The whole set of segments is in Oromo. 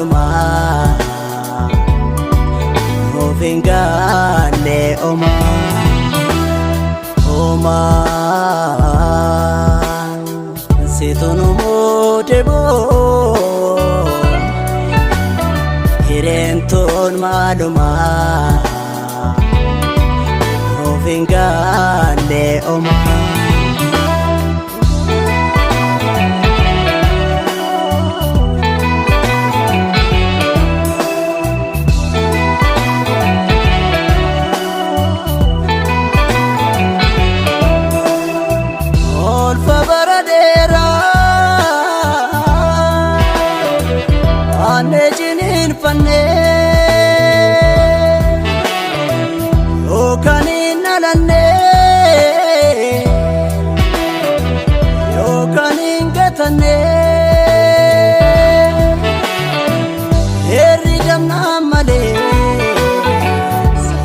maaluma Ofingaane oma oma Situnu mudebo Hirenton maaluma Ofingaane oma Anejinin fanne Yokanin alanne Yokanin gatanne Herri damna male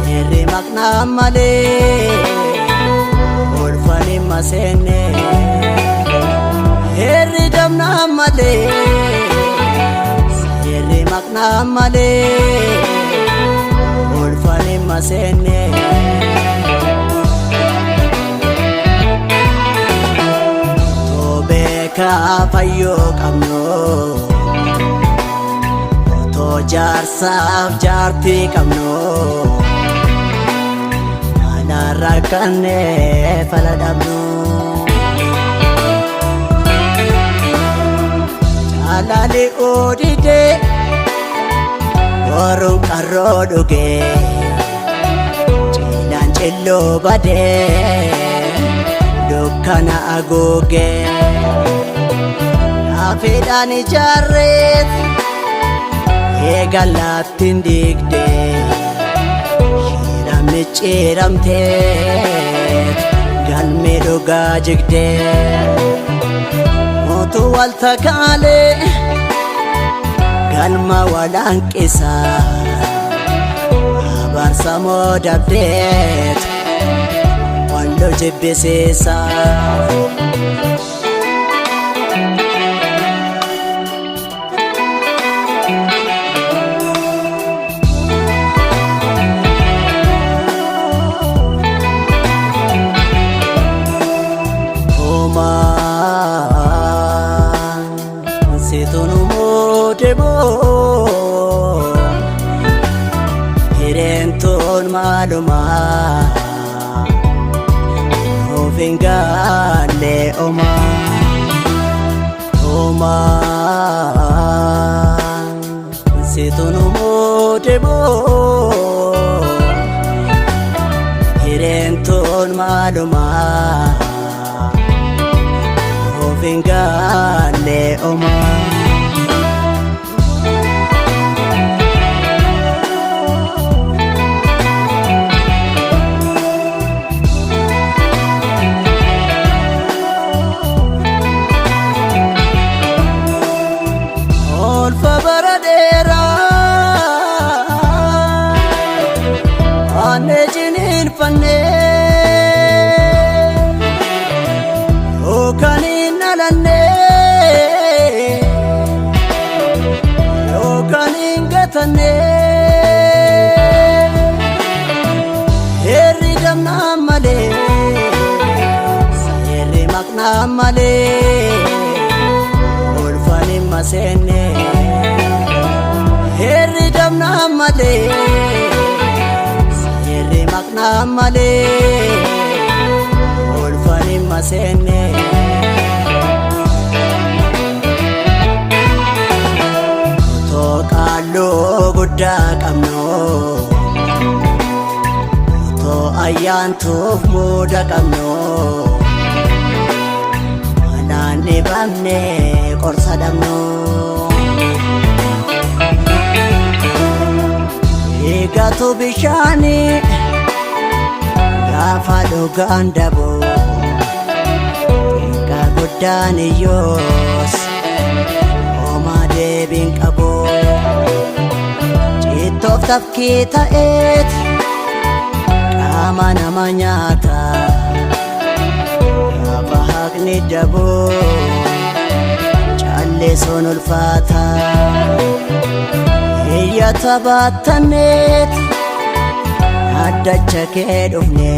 Herri makna male Orfani masenne Herri damna male Makna male Orfani masenne Tobe ka payo kamno To jarsaf jarti kamno Anarakanne faladamno Jalali odide Warung karo doge Cilan cello bade Dukkana agoge Nafedani jarret Egalattin digde Shiramni ciramtet Galme dhuga jigde Motu walta kaale Galma walanqisa Abarsa modabdet Wallo jibbisiisa Situnu mudebo Hirenton maaluma Ofingaane oma oma Situnu mudebo Hirenton maaluma Ofingaane oma Anejinin fanne Yokanin alanne Yokanin gatanne Herri damna male Herri makna male Orfani masenne Herri damna male Makna male Orfani masenne To qallo gudda qabno To ayyaantuuf muda qabno Anaan dhibamne qorsa dhabno Eegatu bishaani Gaafa dhugaan dabo Eega guddaan iyyoos Homaa deebiin qabu Cittoof tafkii ta'eet Qaama nama nyaata Gaafa haqni dabo Callee sun ulfaata hiyyata baattanneet addacha kee dhufne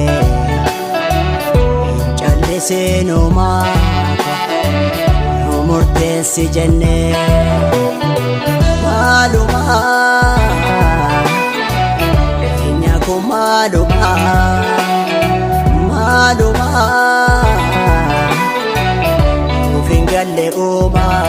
calliseenumaa nu murteessi jenne maalumaa keenya kun maalumaa maalumaa nuuf hin galle uumaa